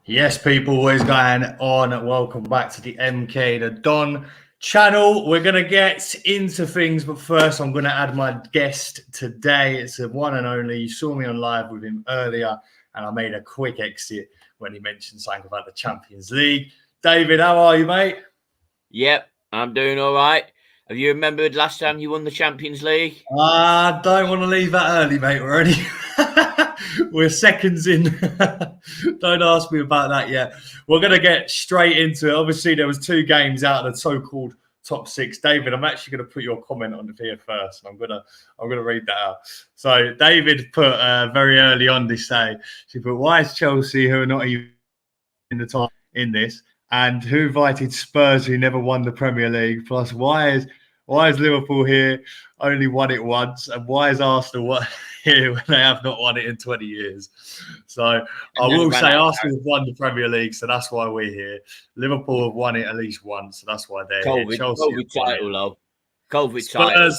Yes, people, what is going on? Welcome back to the MkTheDon channel. We're going to get into things, but first I'm going to add my guest today. It's the one and only. You saw me on live with him earlier, and I made a quick exit when he mentioned something about the Champions League. David, how are you, mate? Yep, I'm doing all right. Have you remembered last time you won the Champions League? I don't want to leave that early, mate. We're only we're seconds in. Don't ask me about that yet. We're gonna get straight into it. Obviously, there was two games out of the so-called top six. David, I'm actually gonna put your comment on here first, and I'm gonna read that out. So David put very early on this day. She put, "Why is Chelsea, who are not even in the top in this, and who invited Spurs, who never won the Premier League? Plus, why is Liverpool here, only won it once, and why is Arsenal here when they have not won it in 20 years?" So I will say Arsenal have won the Premier League, so that's why we're here. Liverpool have won it at least once, so that's why they're here. Chelsea COVID title, though. COVID Spurs, title.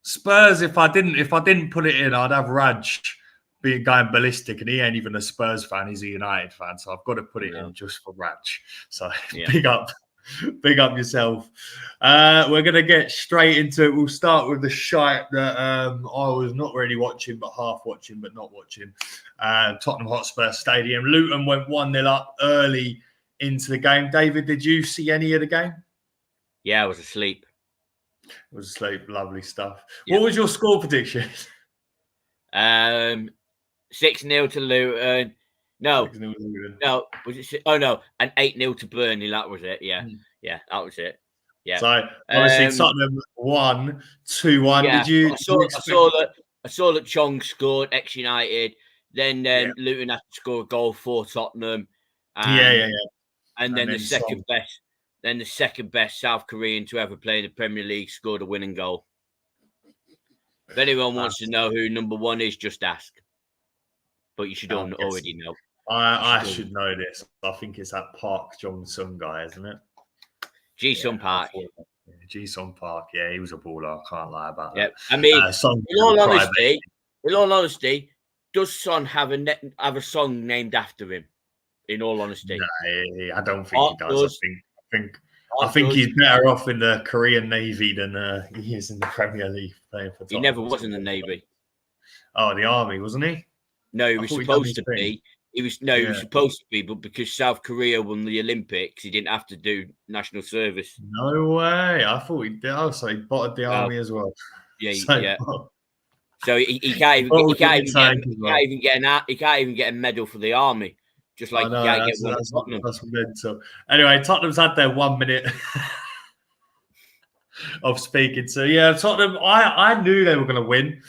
Spurs. If I didn't put it in, I'd have Raj being going ballistic, and he ain't even a Spurs fan; he's a United fan. So I've got to put it in just for Raj. So big up yourself. We're going to get straight into it. We'll start with the shite that I was not really watching, but half watching, but not watching. Tottenham Hotspur Stadium. Luton went 1-0 up early into the game. David, did you see any of the game? Yeah, I was asleep. Lovely stuff. Yeah. What was your score prediction? 6-0 to Luton. No, was it? Oh no, and 8-0 to Burnley. That was it. Yeah, that was it. Yeah. So obviously Tottenham won 2-1. Yeah, did you? I saw that Chong scored ex-United. Then Luton had to score a goal for Tottenham. And, And then the second best. Then the second best South Korean to ever play in the Premier League scored a winning goal. If anyone wants to know who number one is, just ask. But you should already know. I should know this. I think it's that Park Jong-sung guy, isn't it? Ji-sung Park. Ji-sung Park. Yeah, he was a baller. I can't lie about that. Yeah, I mean, in all honesty, does Son have a song named after him? In all honesty, no, I don't think he does. I think he's better off in the Korean Navy than he is in the Premier League playing for Tottenham. He never was in the Navy. Oh, the Army, wasn't he? No, he was supposed to be. He was supposed to be, but because South Korea won the Olympics, he didn't have to do national service. No way! I thought he did. Oh, so he botted the Army as well. Yeah, So he can't even get a medal for the Army. Just like he can't get one for Tottenham. That's mental. Anyway, Tottenham's had their 1 minute of speaking. So yeah, Tottenham. I knew they were going to win.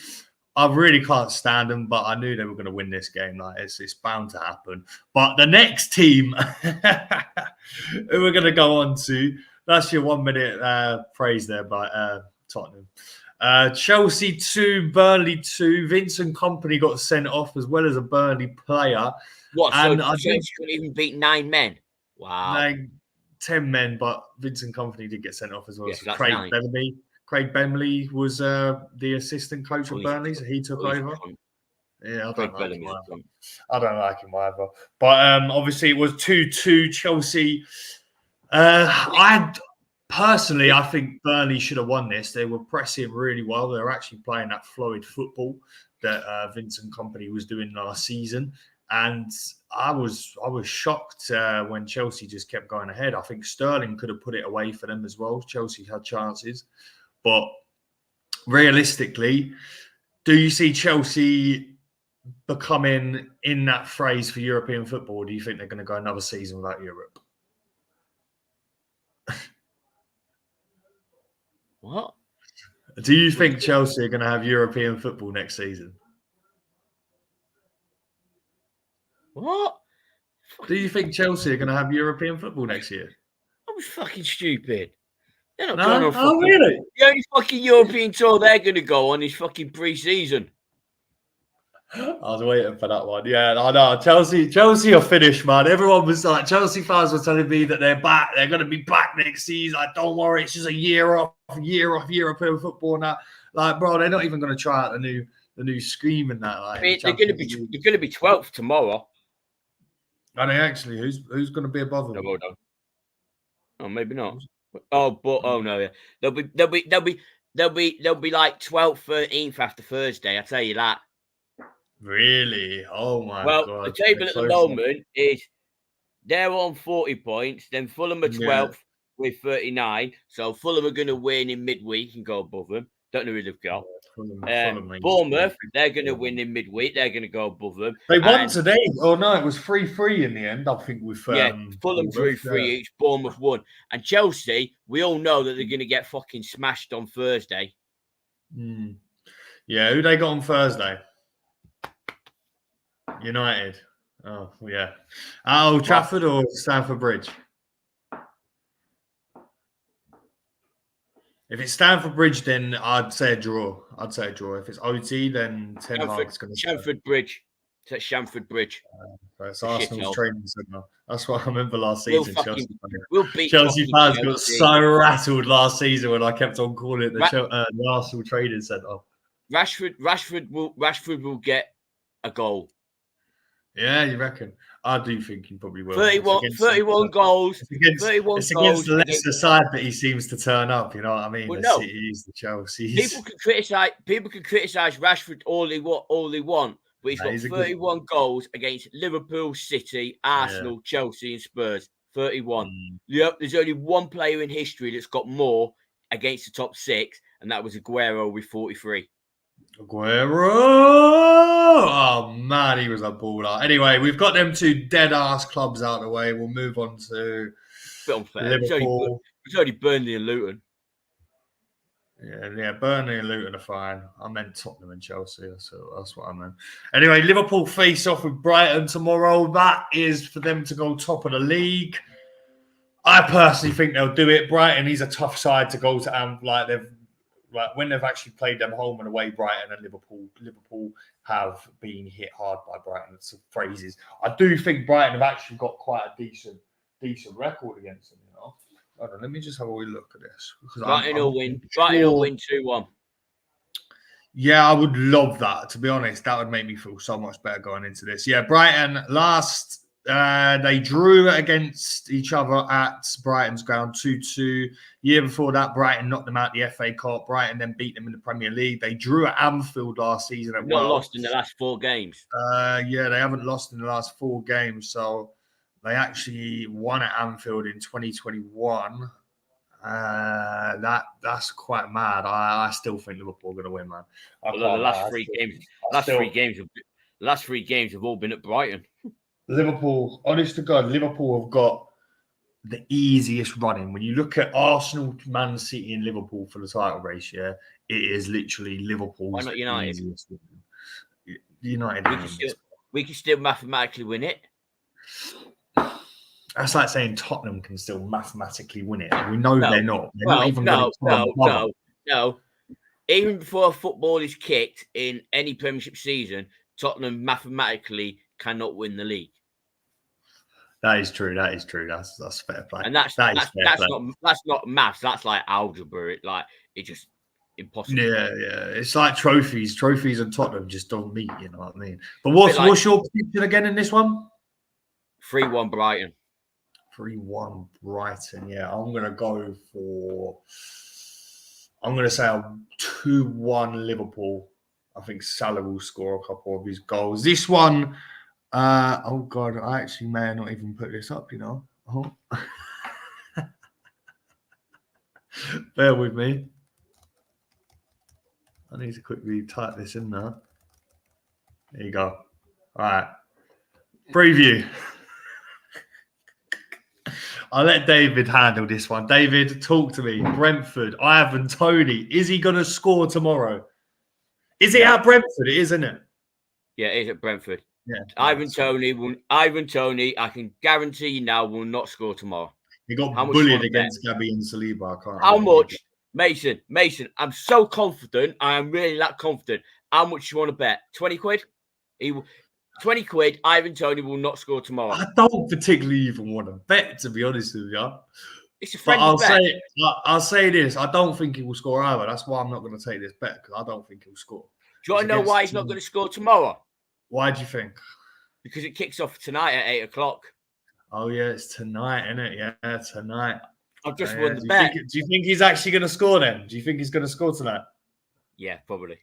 I really can't stand them, but I knew they were going to win this game. Like it's bound to happen. But the next team who we're going to go on to, that's your 1 minute praise there by Tottenham. Chelsea 2, Burnley 2. Vincent Kompany got sent off as well as a Burnley player. What? So Chelsea couldn't even beat 9 men? Wow. 10 men, but Vincent Kompany did get sent off as well. So Craig Benley was the assistant coach of Burnley, so he took over. Yeah, I don't like him either. But obviously it was 2-2 Chelsea. I think Burnley should have won this. They were pressing really well. They were actually playing that fluid football that Vincent Kompany was doing last season. And I was shocked when Chelsea just kept going ahead. I think Sterling could have put it away for them as well. Chelsea had chances. But realistically, do you see Chelsea becoming in that phrase for European football? Or do you think they're going to go another season without Europe? What? Do you think Chelsea are going to have European football next season? What? Do you think Chelsea are going to have European football next year? I was fucking stupid. They're not going on really? The only fucking European tour they're going to go on is fucking pre-season. I was waiting for that one. Yeah, I know. Chelsea are finished, man. Everyone was like, Chelsea fans were telling me that they're back. They're going to be back next season. Like, don't worry, it's just a year off European football now. Like, bro, they're not even going to try out the new scheme and that. Like, I mean, they're going to be 12th tomorrow. Are they actually? Who's going to be above them? No, oh, maybe not. Oh no, yeah. They'll be like 12th, 13th after Thursday. I tell you that. Really? Oh my God! Well, the table at the moment is they're on 40 points. Then Fulham are 12th with 39. So Fulham are going to win in midweek and go above them. Don't know who they've got. Fulham Bournemouth, they're going to win in midweek. They're going to go above them. They won today. Oh no, it was 3-3 in the end. I think with Fulham drew 3 each. Bournemouth won, and Chelsea. We all know that they're going to get fucking smashed on Thursday. Yeah, who they got on Thursday? United. Oh yeah. Old Trafford or Stamford Bridge? If it's Stamford Bridge, then I'd say a draw. If it's OT, then Ten Hag's going to Stamford Bridge. It's at Stamford Bridge. It's Arsenal's training centre. That's what I remember last season. Chelsea fans got so rattled last season when I kept on calling it the Arsenal training centre. Rashford will get a goal. Yeah, you reckon? I do think he probably will. 31 goals. It's against the Leicester side that he seems to turn up. You know what I mean? The City's, the Chelsea. People can criticize Rashford all they want, but he's got 31 goals against Liverpool, City, Arsenal, Chelsea, and Spurs. 31. There's only one player in history that's got more against the top 6, and that was Aguero with 43. Aguero! Oh, man, he was a baller. Anyway, we've got them 2 dead-ass clubs out of the way. We'll move on to Liverpool. It's only Burnley and Luton. Yeah, Burnley and Luton are fine. I meant Tottenham and Chelsea, so that's what I meant. Anyway, Liverpool face off with Brighton tomorrow. That is for them to go top of the league. I personally think they'll do it. Brighton, he's a tough side to go to. When they've actually played them home and away, Brighton and Liverpool have been hit hard by Brighton. It's phrases. I do think Brighton have actually got quite a decent record against them. You know, hold on, let me just have a wee look at this. Brighton will win 2-1. Yeah, I would love that. To be honest, that would make me feel so much better going into this. Yeah, Brighton last. They drew against each other at Brighton's ground 2-2. Year before that, Brighton knocked them out the FA Cup. Brighton then beat them in the Premier League. They drew at Anfield last season. Not lost in the last 4 games. Yeah, they haven't lost in the last 4 games. So they actually won at Anfield in 2021. That's quite mad. I still think Liverpool are going to win, man. The last 3 games have all been at Brighton. Liverpool, honest to God, Liverpool have got the easiest running. When you look at Arsenal, Man City, and Liverpool for the title race, it is literally Liverpool's. Why not United? United. We can still mathematically win it. That's like saying Tottenham can still mathematically win it. We know they're not. They're not even no. Even before football is kicked in any Premiership season, Tottenham mathematically cannot win the league. That is true. That's fair play. And that's not maths. That's like algebra. It's just impossible. Yeah. It's like trophies. Trophies and Tottenham just don't meet. You know what I mean? But what's your prediction again in this one? 3-1 Brighton. 3-1 Brighton. Yeah, I'm gonna say a 2-1 Liverpool. I think Salah will score a couple of his goals. This one. Oh God, I actually may not even put this up, you know. Oh. Bear with me. I need to quickly type this in now. There you go. All right. Preview. I'll let David handle this one. David, talk to me. Brentford, Ivan Toney. Is he going to score tomorrow? Is it at Brentford? It is, isn't it? Yeah, it is at Brentford. Yeah, Ivan Toney, I can guarantee you now, will not score tomorrow. He got bullied against Gabby and Saliba. How much? Mason, I'm so confident. I am really that confident. How much you want to bet? 20 quid? 20 quid, Ivan Toney will not score tomorrow. I don't particularly even want to bet, to be honest with you. It's a friendly bet. I'll say this. I don't think he will score either. That's why I'm not going to take this bet, because I don't think he'll score. Do you want to know why he's not going to score tomorrow? Why do you think? Because it kicks off tonight at 8 o'clock. Oh yeah, it's tonight, isn't it? Yeah, tonight. I've just won the bet. Do you think he's actually going to score then? Do you think he's going to score tonight? Yeah, probably.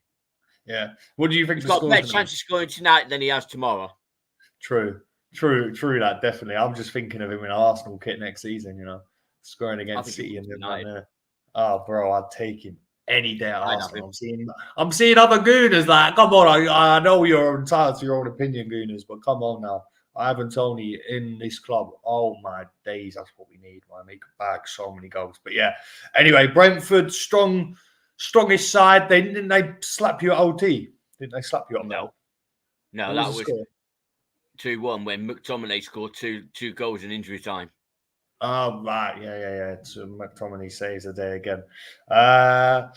Yeah. What do you think? He's got a better chance of scoring tonight than he has tomorrow. True. That definitely. I'm just thinking of him in Arsenal kit next season. Scoring against City and then. Oh, bro, I'd take him any day at Arsenal. I'm seeing other Gooners like, come on, I know you're entitled to your own opinion, Gooners, but come on now. Ivan Toney in this club. Oh my days, that's what we need, man. He could bag so many goals. But yeah. Anyway, Brentford, strongest side. Didn't they slap you at OT? Didn't they slap you up? No, that was 2-1 when McTominay scored two goals in injury time. Oh right, yeah. So McTominay saves the day again. I'm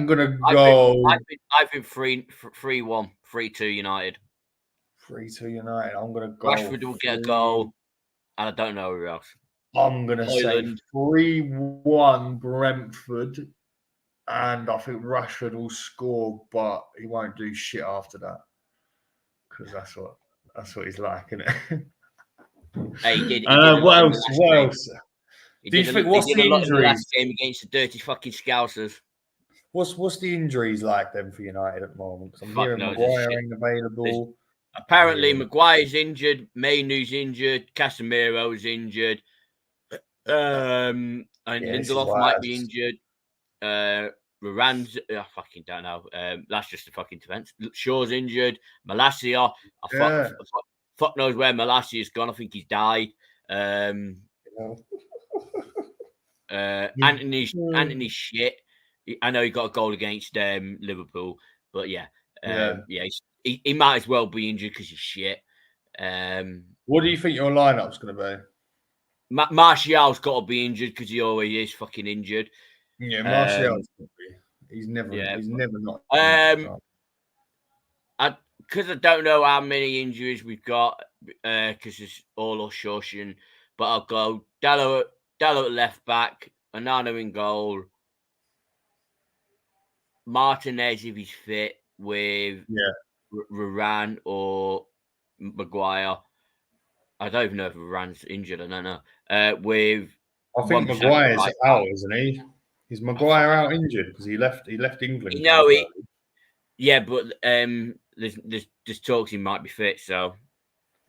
gonna go. I've been 3-1, 3-2 United. 3-2 United. I'm gonna go. Rashford will get a goal, and I don't know who else. I'm gonna say 3-1 Brentford, and I think Rashford will score, but he won't do shit after that because that's what he's like, isn't it? Hey, he did what else? Do you think what's the injuries? Last game against the dirty fucking Scousers. What's the injuries like then for United at the moment? I'm hearing Maguire ain't available. Apparently, Maguire's injured, Mainoo's injured, Casemiro's injured, and Lindelof might be injured. Moran's, I fucking don't know. That's just a fucking defense. Shaw's injured. Malacia, fuck knows where Malasia's gone. I think he's died. Anthony's shit. I know he got a goal against Liverpool, but he might as well be injured because he's shit. What do you think your lineup's going to be? Martial's got to be injured because he always is fucking injured. Yeah, Martial's got to be. He's never not. Because I don't know how many injuries we've got, because it's all us shushing. But I'll go Dallo at left back, Onana in goal, Martinez if he's fit with Varane or Maguire. I don't even know if Varane's injured. I don't know. I think Maguire's out, isn't he? Is Maguire out injured because he left England? Yeah, but there's talks he might be fit. So,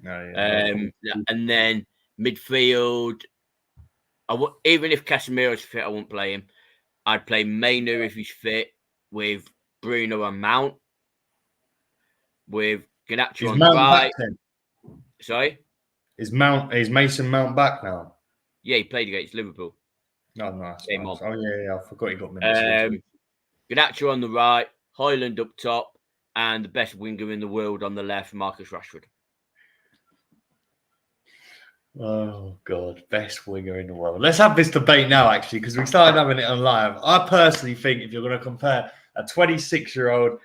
and then midfield, even if Casemiro's fit, I won't play him. I'd play Mainoo if he's fit with Bruno and Mount, with Garnacho on the right. Sorry, is Mason Mount back now? Yeah, he played against Liverpool. Oh, nice. Oh yeah, I forgot he got minutes. Garnacho on the right, Højlund up top, and the best winger in the world on the left, Marcus Rashford. Oh, God. Best winger in the world. Let's have this debate now, actually, because we started having it on live. I personally think if you're going to compare a 26-year-old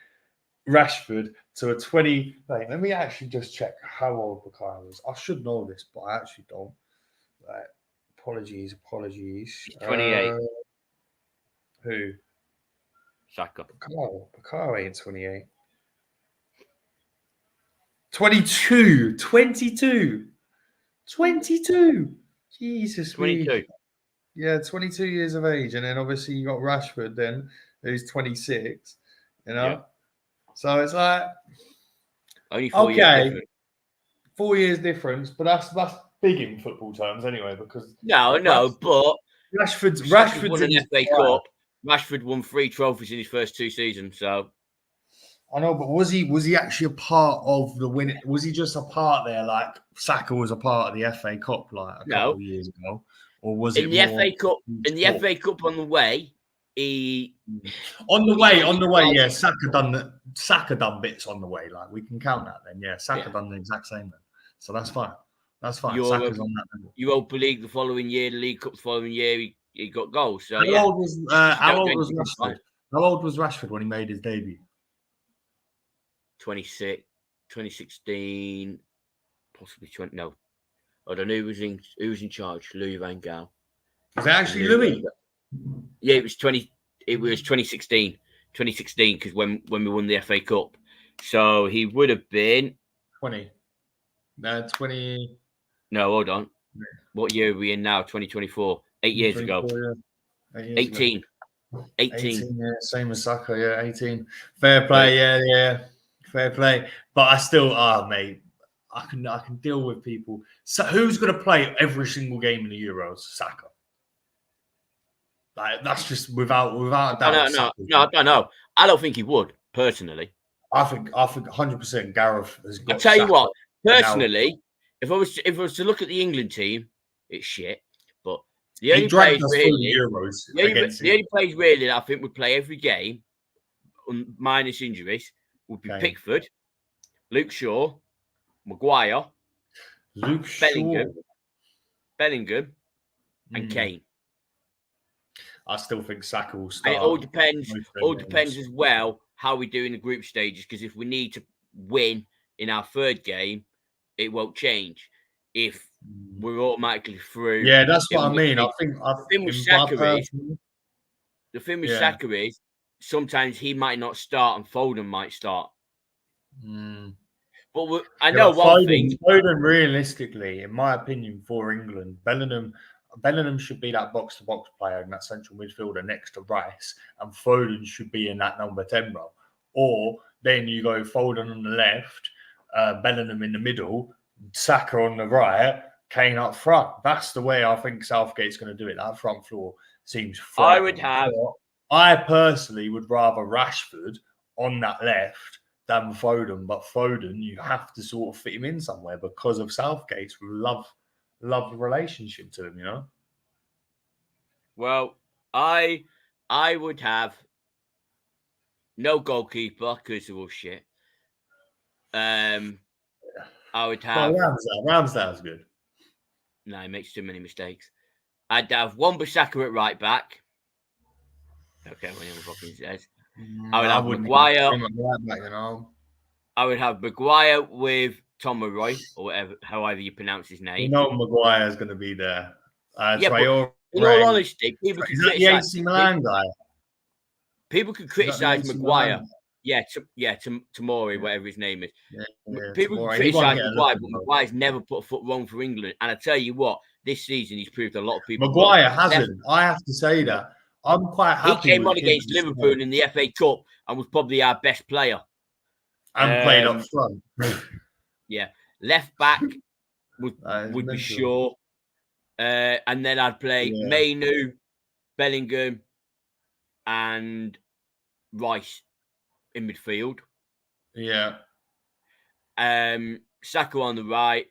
Rashford to a 20... Wait, let me actually just check how old Bukayo is. I should know this, but I actually don't. Right. Apologies. He's 28. Who? Saka. Bukayo ain't 28. 22. 22. Jesus. 22. Yeah, 22 years of age. And then obviously you got Rashford then, who's 26. Yeah. So it's like... Only 4 years difference. 4 years difference, but that's big in football terms anyway, because... No, but... Rashford's won an FA Cup. Rashford won 3 trophies in his first 2 seasons, so... I know, but was he actually a part of the win? Was he just a part there, like Saka was a part of the FA Cup, like a couple of years ago, or was it in the FA Cup? In the FA Cup on the way, on the way, yeah. Saka done bits on the way, like we can count that then. Yeah, Saka done the exact same then, so that's fine. Saka's on that level. Europa League the following year, the League Cup the following year, he got goals. So how old was Rashford? How old was Rashford when he made his debut? 26, 2016, possibly 20. No, I don't know who was in charge. Louis van Gaal. Was it actually Louis? Yeah, it was 20. It was 2016. 2016 because when we won the FA Cup, So he would have been 20. 20. No, hold on. What year are we in now? 2024. 8 years ago. Yeah. 8 years 18. Ago. 18. Yeah, same as Saka. Yeah, 18. Fair play. Right. Yeah. Fair play. But I still, mate, I can deal with people. So who's going to play every single game in the Euros? Saka. Like that's just without a doubt. No, I don't know. I don't think he would personally. I think 100% Gareth has got. I tell you what, personally, if I was to look at the England team, it's shit. But the only players really, the only players really that I think would play every game, minus injuries, would be Pickford, Luke Shaw, Maguire, Bellingham, and Kane. I still think Saka will start. And it all depends as well how we do in the group stages. Because if we need to win in our third game, it won't change. If we're automatically through, yeah, that's what I mean. I think the thing with Saka is sometimes he might not start and Foden might start. But I know one thing. Foden, realistically, in my opinion, for England, Bellingham should be that box-to-box player in that central midfielder next to Rice, and Foden should be in that number 10 role. Or then you go Foden on the left, Bellingham in the middle, Saka on the right, Kane up front. That's the way I think Southgate's going to do it. That front floor seems frightening. I personally would rather Rashford on that left than Foden, but Foden, you have to sort of fit him in somewhere because of Southgate's love relationship to him, you know. Well, I would have no goalkeeper because they're all shit. I would have Ramsdale's good. No, he makes too many mistakes. I'd have Wan-Bissaka at right back. Okay, whatever fucking says. I would have Maguire. I would have Maguire with Tomaroi, or however you pronounce his name. You know Maguire's going to be there. In all honesty, people can criticize the AC Milan guy. People can criticize Maguire. Tomori, whatever his name is. People can criticize Maguire, but Maguire's never put a foot wrong for England. And I tell you what, this season he's proved a lot of people. Maguire hasn't. I have to say that. I'm quite happy. He came on against Liverpool in the FA Cup and was probably our best player. And played up front. Yeah. Left back would be sure. And then I'd play Mainu, Bellingham, and Rice in midfield. Yeah. Saka on the right,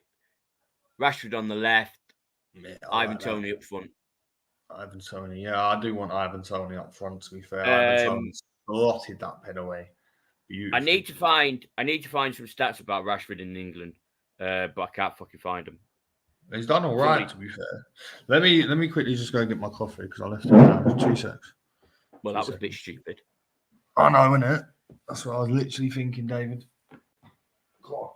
Rashford on the left, Ivan Toney up front. Ivan Toney, yeah, I do want Ivan Toney up front. To be fair, Ivan Toney slotted that pen away. I need to find some stats about Rashford in England, but I can't fucking find them. He's done all right, to be fair. Let me quickly just go and get my coffee because I left it down. 2 seconds. Well, that was a bit stupid. I know, isn't it? That's what I was literally thinking, David. God.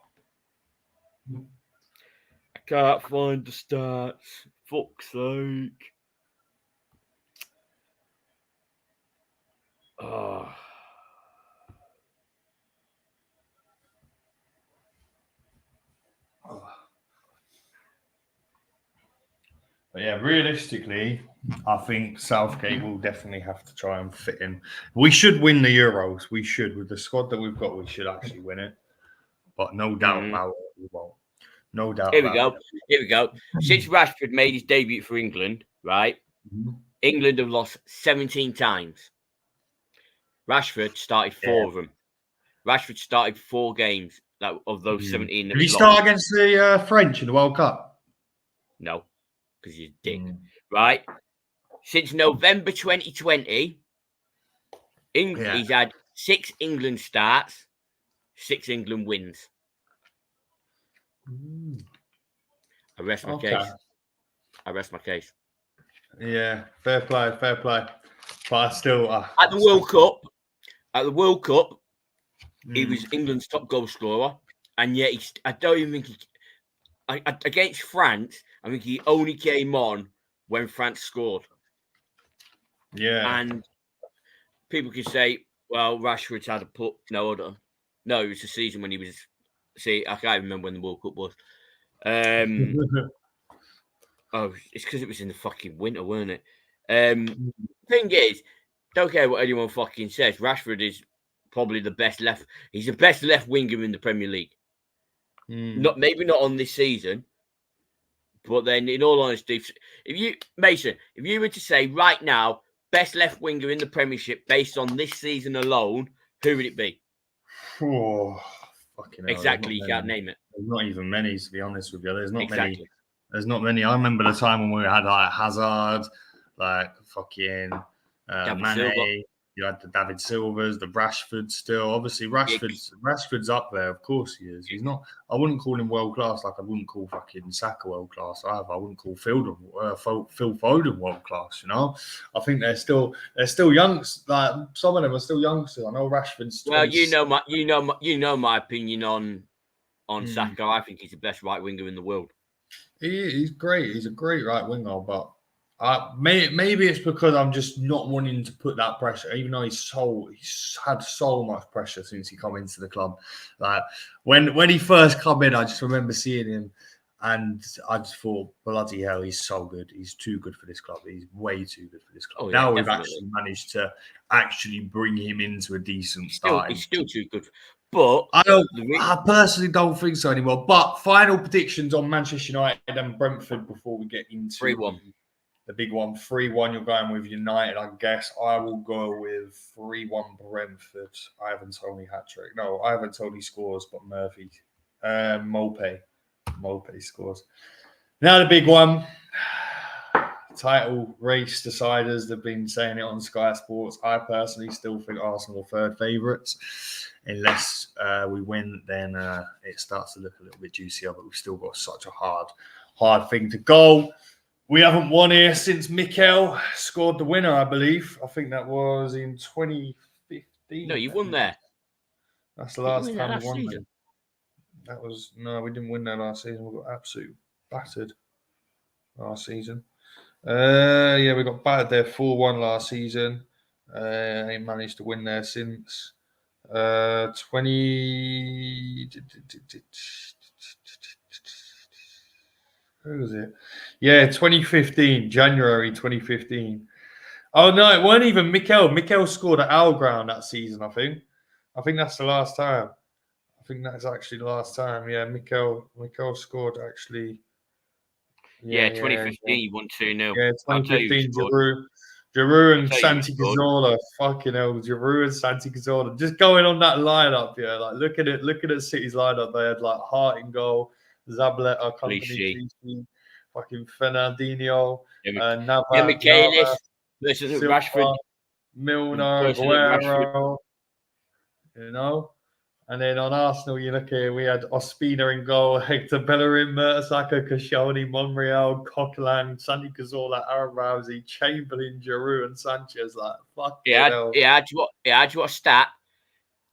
I can't find the stats. Fuck's sake. Oh. But yeah, realistically, I think Southgate will definitely have to try and fit in. We should win the Euros. We should. With the squad that we've got, we should actually win it. But no doubt about it, we won't. No doubt. Here we go. Since Rashford made his debut for England, right? England have lost 17 times. Rashford started 4 of them. Rashford started 4 games of those 17. Did he start against the French in the World Cup? No, because he's a dick. Right? Since November 2020, he's had 6 England starts, 6 England wins. I rest my case. Yeah, fair play. But I still at the World Cup, he was England's top goal scorer, and yet I don't even think against France. I think he only came on when France scored. Yeah, and people can say, "Well, Rashford's had a put." No, hold on. No, it was the season when he was. See, I can't remember when the World Cup was. Oh, it's because it was in the fucking winter, weren't it? Thing is, don't care what anyone fucking says. Rashford is probably the best left. He's the best left winger in the Premier League. Maybe not on this season, but then, in all honesty, if you were to say right now, best left winger in the Premiership based on this season alone, who would it be? Oh, fucking hell, exactly, you can't name it. There's not even many, to be honest with you. There's not many. There's not many. I remember the time when we had like Hazard, like fucking Mane. You had the David Silvers, the Rashford still. Obviously, Rashford's up there. Of course he is. He's not. I wouldn't call him world class like I wouldn't call fucking Saka world class either. I wouldn't call Phil Foden world class. You know, I think they're still young. Like some of them are still youngsters. I know Rashford's. Well, you know my opinion on Saka. I think he's the best right winger in the world. He's great. He's a great right winger, but. Maybe it's because I'm just not wanting to put that pressure, even though he's had so much pressure since he come into the club. Like when he first come in, I just remember seeing him, and I just thought, bloody hell, he's so good. He's too good for this club. He's way too good for this club. Now we've actually managed to bring him into a decent start. He's still too good. But I personally don't think so anymore. But final predictions on Manchester United and Brentford before we get into 3-1. The big one, 3-1. You're going with United, I guess. I will go with 3-1 Brentford. Ivan Toney hat-trick. No, Ivan Toney scores, but Murphy. Mope scores. Now the big one. Title race deciders. They've been saying it on Sky Sports. I personally still think Arsenal are third favourites. Unless we win, then it starts to look a little bit juicier, but we've still got such a hard thing to go. We haven't won here since Mikel scored the winner, I believe. I think that was in 2015. No, you won there. That's the last time we won there. We didn't win that last season. We got absolutely battered last season. We got battered there 4-1 last season. Ain't managed to win there since 20. Who was it? Yeah, 2015, January 2015. Oh, no, it weren't even Mikel. Mikel scored at our ground that season, I think. I think that's the last time. I think that's actually the last time. Yeah, Mikel scored actually. Yeah, 2015, you won 2-0. Yeah, 2015, Giroud and Santi Cazorla. Fucking hell, Giroud and Santi Cazorla. Just going on that lineup, yeah. Like, look at City's lineup. They had like Hart in goal. Zabaleta, company, fucking Fernandinho, Michaelis versus Rashford, Milner, Guerrero, you know. And then on Arsenal, you look here, we had Ospina in goal, Hector Bellerin, Mertesacker, Koscielny, Monreal, Coquelin, Santi Cazorla, Aaron Ramsey, Chamberlain, Giroud, and Sanchez. Like, fuck hell. Do you want a stat?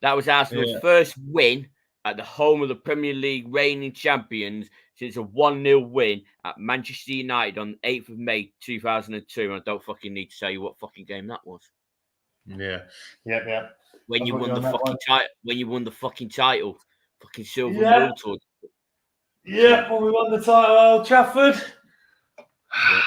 That was Arsenal's first win at the home of the Premier League reigning champions since a 1-0 win at Manchester United on the 8th of May 2002. And I don't fucking need to tell you what fucking game that was. Yeah. When you won the fucking title, fucking silver and gold. Yeah, when we won the title at Old Trafford. Yeah.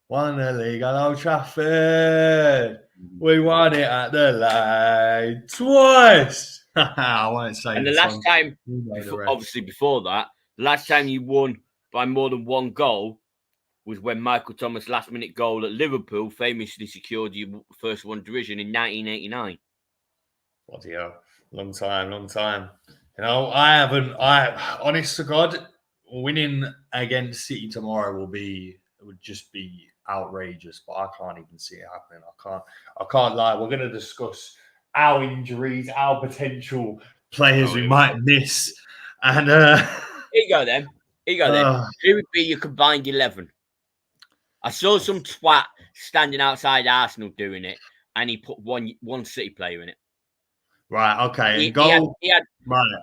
Won the league at Old Trafford. We won it at the line twice. I won't say. And the last time, obviously before that, the last time you won by more than one goal was when Michael Thomas' last-minute goal at Liverpool famously secured your first one division in 1989. Bloody hell. Long time. You know, honest to God, winning against City tomorrow would just be outrageous, but I can't even see it happening. I can't lie. We're going to discuss our injuries, our potential players we might miss. And here you go then. Who would be your combined 11? I saw some twat standing outside Arsenal doing it, and he put one City player in it. Right, okay. Right.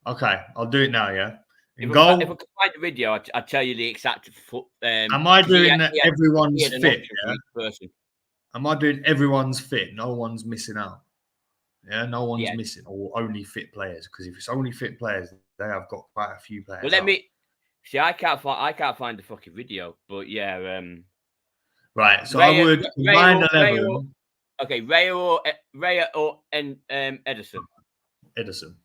Okay, I'll do it now, yeah? If I could find the video, I'd tell you the exact... Am I doing everyone's fit, yeah? Am I doing everyone's fit? No one's missing out? Yeah, no one's missing, or only fit players. Because if it's only fit players, they have got quite a few players. Well, let me see. I can't find the fucking video, but yeah. Right, so I would combine 11. Okay, Raya or Edison. Edison.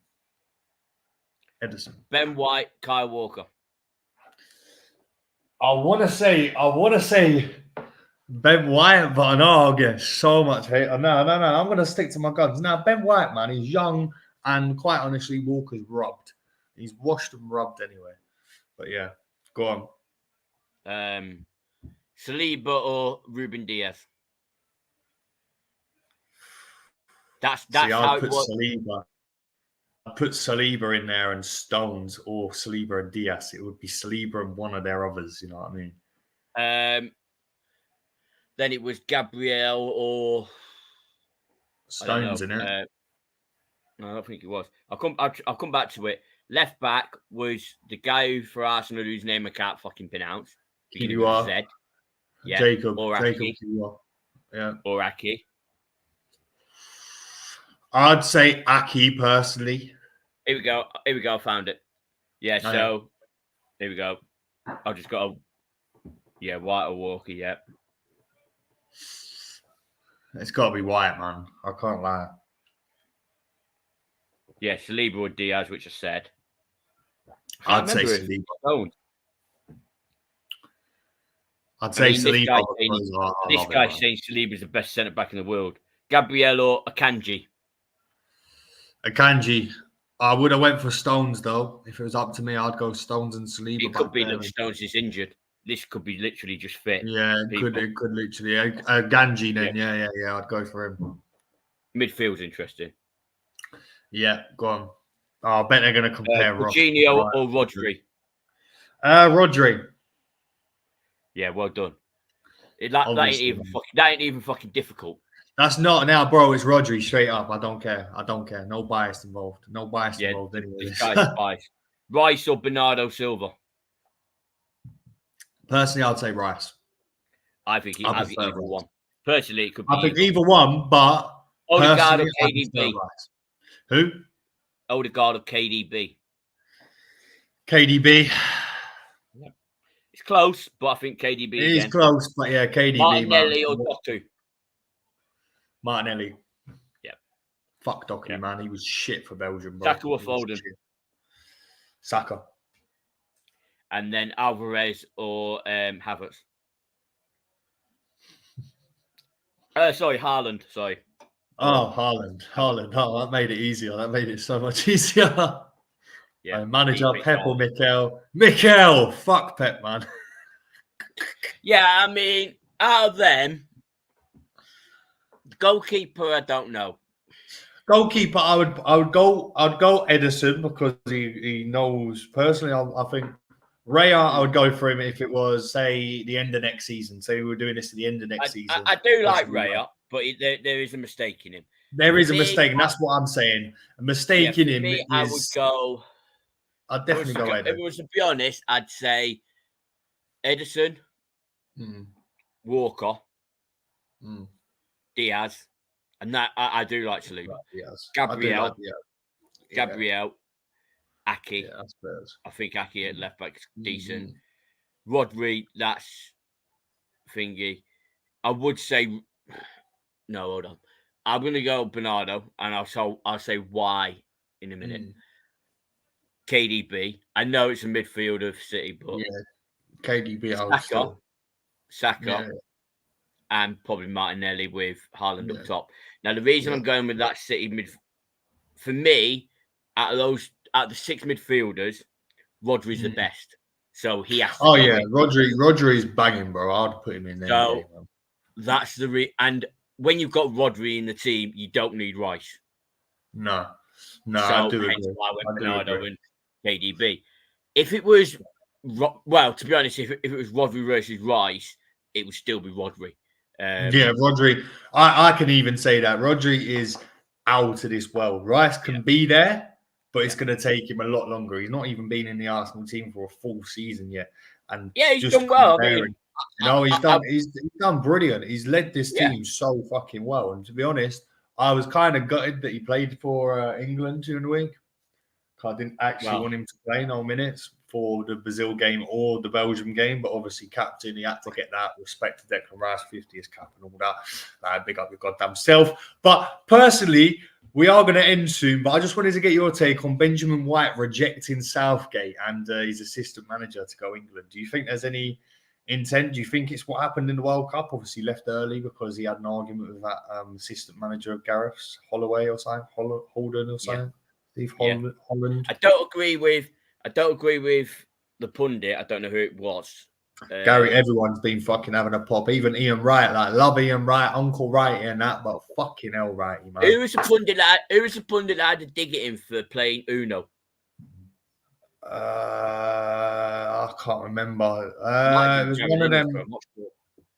Ben White, Kyle Walker. I want to say Ben White, but I know I'll get so much hate. No. I'm going to stick to my guns. Now, Ben White, man, he's young, and quite honestly, Walker's rubbed. He's washed and rubbed anyway. But yeah, go on. Saliba or Ruben Diaz. That's how it was. I'd put Saliba in there and Stones, or Saliba and Diaz. It would be Saliba and one of their others. You know what I mean? Then it was Gabriel or Stones in it. No, I don't think it was. I'll come back to it. Left back was the guy for Arsenal whose name I can't fucking pronounce. You are Z. Yeah. Jacob. Yeah. Or Aki. I'd say Aki personally. Here we go. I found it. Yeah. So here we go. I've just got White or Walker. Yeah. It's got to be White, man. I can't lie. Yeah, Saliba or Diaz, which I said. I'd say Saliba. I'd say Saliba. This guy's saying Saliba is the best centre back in the world. Gabriel or Akanji? Akanji. I would have went for Stones though. If it was up to me, I'd go Stones and Saliba. It could be that Stones is injured. This could be literally just fit. Yeah, it could literally. Ganji then. Yeah. I'd go for him. Midfield's interesting. Yeah, go on. I bet they're going to compare Jorginho or Rodri. Rodri. Yeah, well done. That ain't even fucking difficult. That's not now, bro. It's Rodri straight up. I don't care. No bias involved. Anyway. This guy's biased. Rice or Bernardo Silva? Personally, I'd say Rice. I think either one. Personally, it could be. I think either one, but Odegaard or KDB? Who? Odegaard or KDB? KDB. Yeah. It's close, but I think KDB. It is close, but yeah, KDB. Martinelli or Doku? Martinelli. Yeah. Fuck Doku, man. He was shit for Belgium, bro. Saka or Foden? Saka. And then Alvarez or Havertz? Sorry, Haaland. Sorry. Oh, Haaland. Oh, that made it easier. That made it so much easier. Yeah. Manager Pep or Mikel? Mikel! Fuck Pep, man. Yeah, I mean, out of them, goalkeeper, I don't know. Goalkeeper, I'd go Edison because he knows personally. I think Raya, I would go for him if it was, say, the end of next season. Say we were doing this at the end of next season. I do like Raya, but there is a mistake in him. There is a mistake, and that's what I'm saying. A mistake in him is... I would go... I'd definitely go Edison. If it was to be honest, I'd say Edison, Walker, Diaz, and that I do like to lose. Gabriel, Aki. Yeah, I think Aki at left back is decent. Rodri, that's thingy. I would say no. Hold on. I'm gonna go Bernardo, and I'll say why in a minute. KDB. I know it's a midfielder for City, but KDB. Saka, and probably Martinelli with Haaland up top. Now the reason I'm going with that City mid, for me, out of the six midfielders, Rodri's the best. So he has to Rodri's banging, bro. I'd put him in there. So that's and when you've got Rodri in the team, you don't need Rice. No, so I do agree. I went Bernardo and KDB. If it was, to be honest, if it was Rodri versus Rice, it would still be Rodri. Rodri. I can even say that Rodri is out of this world. Rice can be there, but it's going to take him a lot longer. He's not even been in the Arsenal team for a full season yet. And he's done well. He's done brilliant. He's led this team so fucking well. And to be honest, I was kind of gutted that he played for England during the week. I didn't actually want him to play no minutes for the Brazil game or the Belgium game, but obviously captain, he had to get that. Respect to Declan Rice, 50th cap and all that. Big up your goddamn self. But personally, we are going to end soon, but I just wanted to get your take on Benjamin White rejecting Southgate and his assistant manager to go England. Do you think there's any intent? Do you think it's what happened in the World Cup? Obviously left early because he had an argument with that assistant manager of Gareth's, Holloway or something, Holden or something. Yeah. Steve Holland. I don't agree with the pundit. I don't know who it was. Gary, everyone's been fucking having a pop. Even Ian Wright, like love Ian Wright, Uncle Wright and that, but fucking hell, Wrighty, man. Who was the pundit that had to dig it in for playing Uno? I can't remember. It was one of them.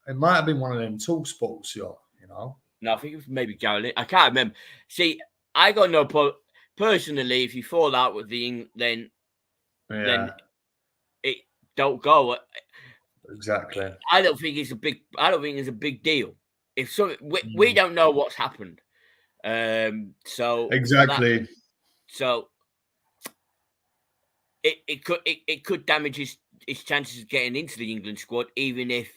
It might have been one of them talk sports, you know. No, I think it was maybe Gary. I can't remember. See, I got no personally. If you fall out with then it don't go. Exactly. I don't think it's a big deal. If so, we don't know what's happened. So exactly. So it could damage his chances of getting into the England squad, even if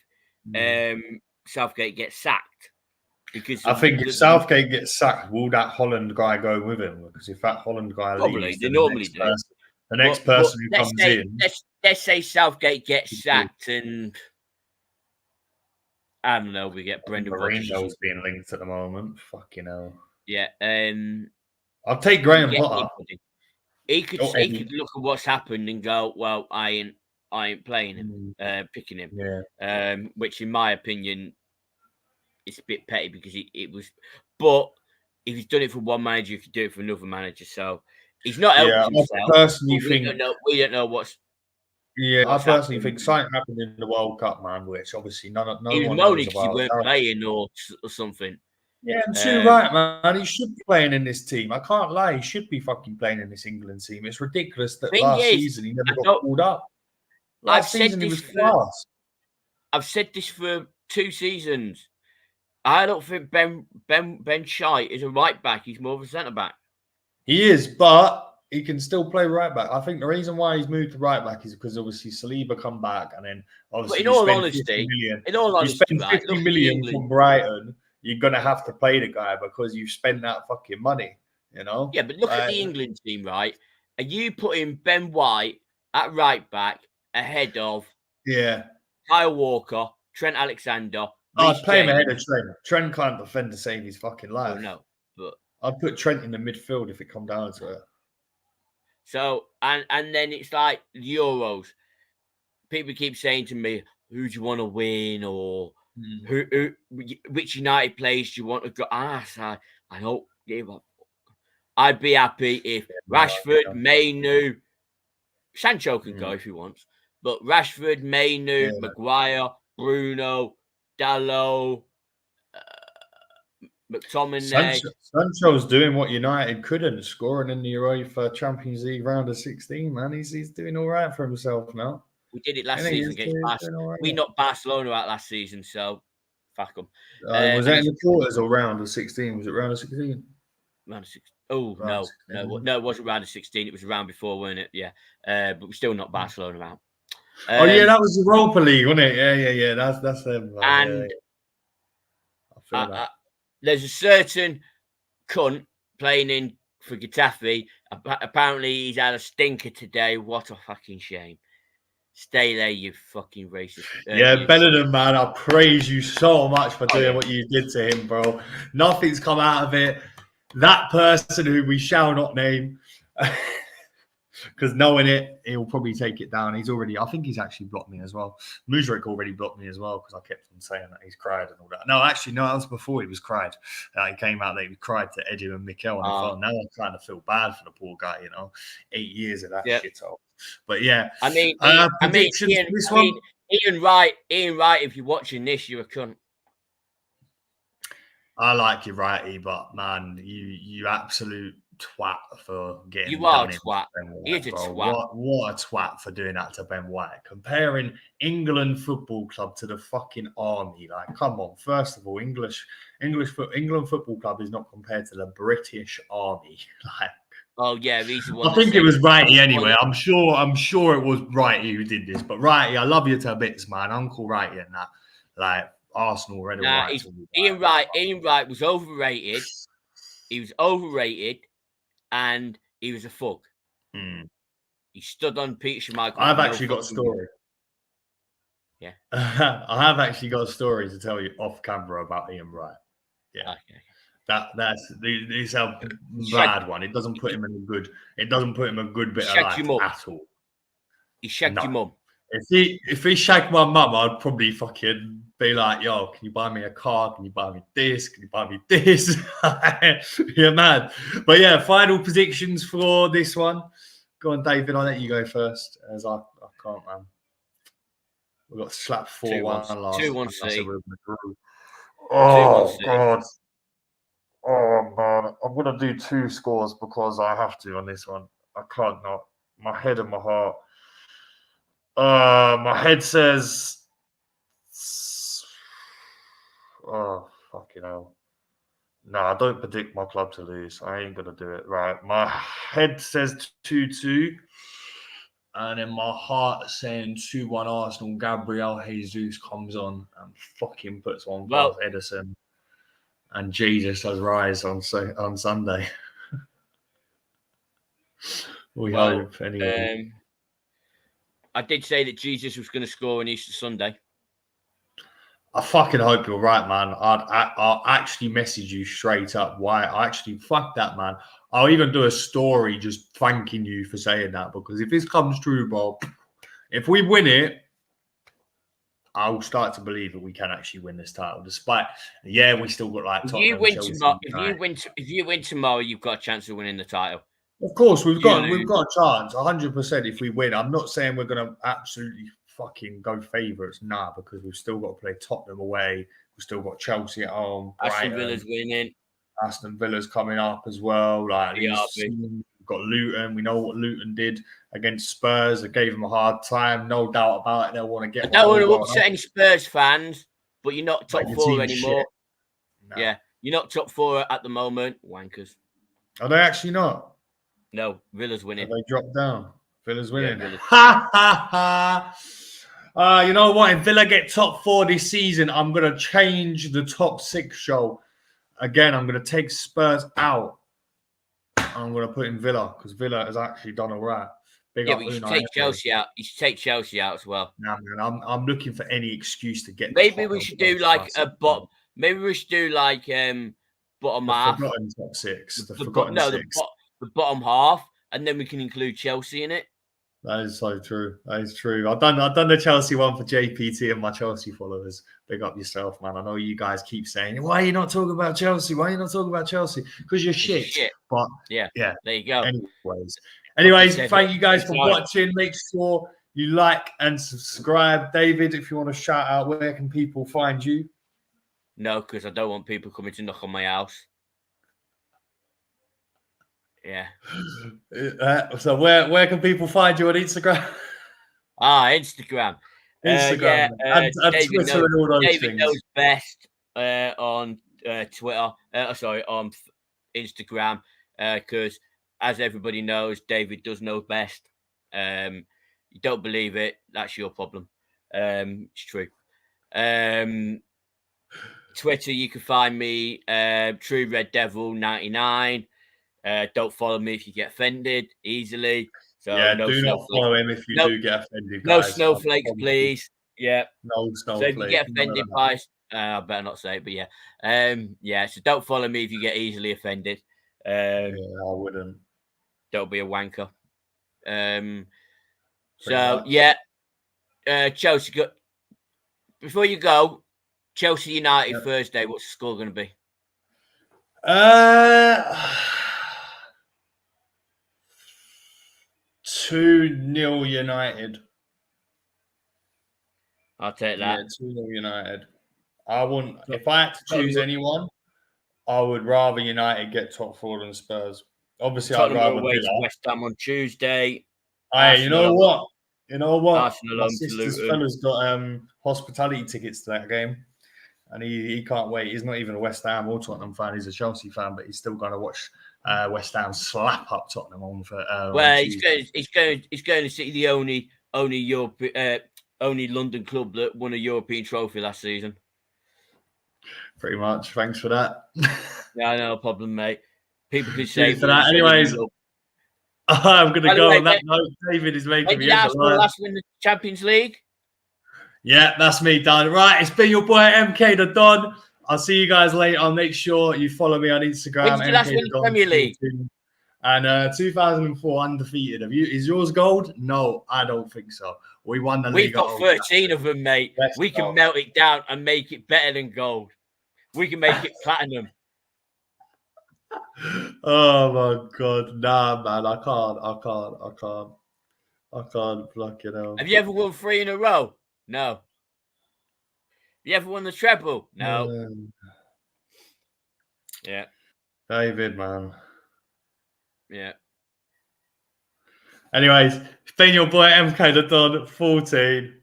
Southgate gets sacked. Because I think if Southgate gets sacked, will that Holland guy go with him? Because if that Holland guy leaves, they normally do. The next person who comes in. Let's say Southgate gets sacked, and I don't know. We get Brendan Rodgers being linked at the moment. Fucking hell. Yeah. I'll take Graham Potter. He could look at what's happened and go, "Well, I ain't playing him, picking him." Yeah. Which, in my opinion, it's a bit petty because it was. But if he's done it for one manager, he could do it for another manager. So he's not helping himself. I personally think we don't know what's. Yeah, I personally think something happened in the World Cup, man, which obviously no he was moaning because he weren't playing or something. Yeah, and too right, man. He should be playing in this team. I can't lie. He should be fucking playing in this England team. It's ridiculous that last season he never got called up. Last season he was class. I've said this for 2 seasons. I don't think Ben Shite is a right back. He's more of a centre back. He is, but he can still play right back. I think the reason why he's moved to right back is because obviously Saliba come back, and then obviously in all honesty, you spend 50 million from Brighton, you're gonna have to play the guy because you've spent that fucking money, you know. Yeah, but look at the England team, right? Are you putting Ben White at right back ahead of Kyle Walker, Trent Alexander? I'd play him ahead of Trent. Trent can't defend to save his fucking life. Oh, no, but I'd put Trent in the midfield if it come down to it. So and then it's like the Euros. People keep saying to me, "Who do you want to win?" or which United players do you want to go? I don't give up. I'd be happy if Rashford, Mainu, Sancho can go if he wants, but Rashford, Mainu, Maguire, Bruno, Dalot, McTominay. Sancho's doing what United couldn't, scoring in the UEFA Champions League round of 16, man. He's doing all right for himself now. We did it last season against Barcelona. Right. We knocked Barcelona out last season, so fuck them. Was that in the quarters or round of 16? Was it round of 16? Round of 16. Oh, no, it wasn't round of 16. It was around before, wasn't it? Yeah. But we still knocked Barcelona out. That was the Europa League, wasn't it? Yeah. That's them. And I feel that. There's a certain cunt playing in for Getafe. Apparently, he's had a stinker today. What a fucking shame. Stay there, you fucking racist. Bellingham, man. I praise you so much for doing what you did to him, bro. Nothing's come out of it. That person who we shall not name, because knowing it, he'll probably take it down. I think he's actually blocked me as well. Mudryk already blocked me as well because I kept on saying that he's cried and all that. No, actually, that was before he was cried. He came out that he cried to Eddie and Mikel on the phone. Now I kind of feel bad for the poor guy, 8 years of that shithole. But yeah, Ian Wright, if you're watching this, you're a cunt. I like you, Righty, but man, you absolute twat for getting you are done a twat. He is a twat. What a twat for doing that to Ben White. Comparing England Football Club to the fucking army. Like, come on. First of all, England Football Club is not compared to the British Army. Like, oh yeah, he's the one. I think it was Righty anyway. I'm sure it was Righty who did this. But Righty, I love you to bits, man. Uncle Righty and that. Like, Arsenal read a right. Ian Wright was overrated. He was overrated, and he was a fuck. He stood on Peter Schmeichel. I've actually got a story. Yeah, I have actually got a story to tell you off camera about Ian Wright. Yeah, okay. That's a bad one. It doesn't put him in a good. It doesn't put him a good bit of life at all. He shagged your mum. If he shagged my mum, I'd probably fucking be like, "Yo, can you buy me a car? Can you buy me this? Can you buy me this?" You're mad. But yeah, final predictions for this one. Go on, David. I'll let you go first, as I can't, man. We got slapped 4-1 last. 2-1 C. Oh God. Oh man, I'm gonna do 2 scores because I have to on this one. I can't not. My head and my heart. My head says. Oh fucking hell! No, I don't predict my club to lose. I ain't gonna do it. Right, my head says 2-2, and in my heart saying 2-1 Arsenal. Gabriel Jesus comes on and fucking puts one past Edison. And Jesus does rise on Sunday. We hope, anyway. I did say that Jesus was going to score on Easter Sunday. I fucking hope you're right, man. I'll actually message you straight up. Why? Fuck that, man. I'll even do a story just thanking you for saying that, because if this comes true, bro, if we win it, I'll start to believe that we can actually win this title. Despite, we still got like Tottenham, if you win tomorrow, you've got a chance of winning the title. Of course, we've got a chance, 100% if we win. I'm not saying we're going to absolutely fucking go favourites, because we've still got to play Tottenham away. We've still got Chelsea at home. Aston Villa's winning. Aston Villa's coming up as well. Like, we've got Luton. We know what Luton did against Spurs. They gave them a hard time. No doubt about it. They'll want to get. I don't want to upset any Spurs fans, but you're not top 4 anymore. No. Yeah, you're not top 4 at the moment. Wankers. Are they actually not? No, Villa's winning. Have they dropped down? Villa's winning. Yeah, ha ha ha! You know what? If Villa get top 4 this season, I'm gonna change the top 6 show. Again, I'm gonna take Spurs out. I'm gonna put in Villa because Villa has actually done all right. But you should take Chelsea out. You should take Chelsea out as well. Nah, man, I'm looking for any excuse to get. Maybe we should do like a bottom. Maybe we should do like bottom half. Forgotten top 6. The bottom half, and then we can include Chelsea in it. That is so true. That is true. I've done the Chelsea one for JPT and my Chelsea followers. Big up yourself, man. I know you guys keep saying, "Why are you not talking about Chelsea? Why are you not talking about Chelsea?" Because you're shit. But yeah, there you go. Anyways, thank you guys for watching. Make sure you like and subscribe. David, if you want to shout out, where can people find you? No, because I don't want people coming to knock on my house. Yeah. So where can people find you on Instagram? Instagram. Instagram. And Twitter and all those things. David knows best on Twitter. On Instagram. Because as everybody knows, David does know best. You don't believe it, that's your problem. It's true. Twitter, you can find me True Red Devil 99. Don't follow me if you get offended easily. So do not follow him if you do get offended. No snowflakes, please. Yeah. No snowflakes. So if you get offended by, I better not say it, but yeah. So don't follow me if you get easily offended. I wouldn't. Don't be a wanker. Chelsea. Before you go, Chelsea United Thursday. What's the score going to be? 2-0 United. I'll take that. Yeah, 2-0 United. If I had to choose anyone, I would rather United get top 4 than Spurs. Obviously, Tottenham I'd rather away do to that. West Ham on Tuesday. Hey, you know what? Arsenal My home to sister's Luton. fella's got hospitality tickets to that game, and he can't wait. He's not even a West Ham or Tottenham fan. He's a Chelsea fan, but he's still going to watch West Ham slap up Tottenham on for. Well, he's going to see the only London club that won a European trophy last season. Pretty much. Thanks for that. Yeah, no problem, mate. People could say for that. Anyways, I'm going to go on that note. David is making me. Arsenal last win the Champions League? Yeah, that's me done. Right, it's been your boy MkTheDon. I'll see you guys later. I'll make sure you follow me on Instagram. When did you last win the Premier League? And 2004 undefeated. Is yours gold? No, I don't think so. We won the league. We've got 13 of them, mate. We can melt it down and make it better than gold. We can make it platinum. Oh my god, nah, man, I can't. Block it out. Have you ever won 3 in a row? No. Have you ever won the treble? No. Yeah. David, man. Yeah. Anyways, it's been your boy MkTheDon 14.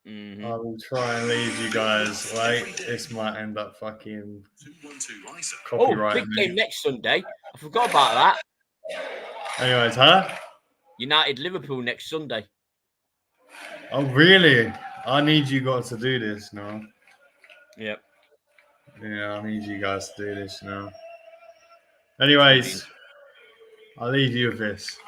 Mm-hmm. I will try and leave you guys. Wait, this might end up fucking copyright. Big game next Sunday. I forgot about that. Anyways, huh? United Liverpool next Sunday. Oh, really? I need you guys to do this now. Yep. Yeah, I need you guys to do this now. Anyways, I'll leave you with this.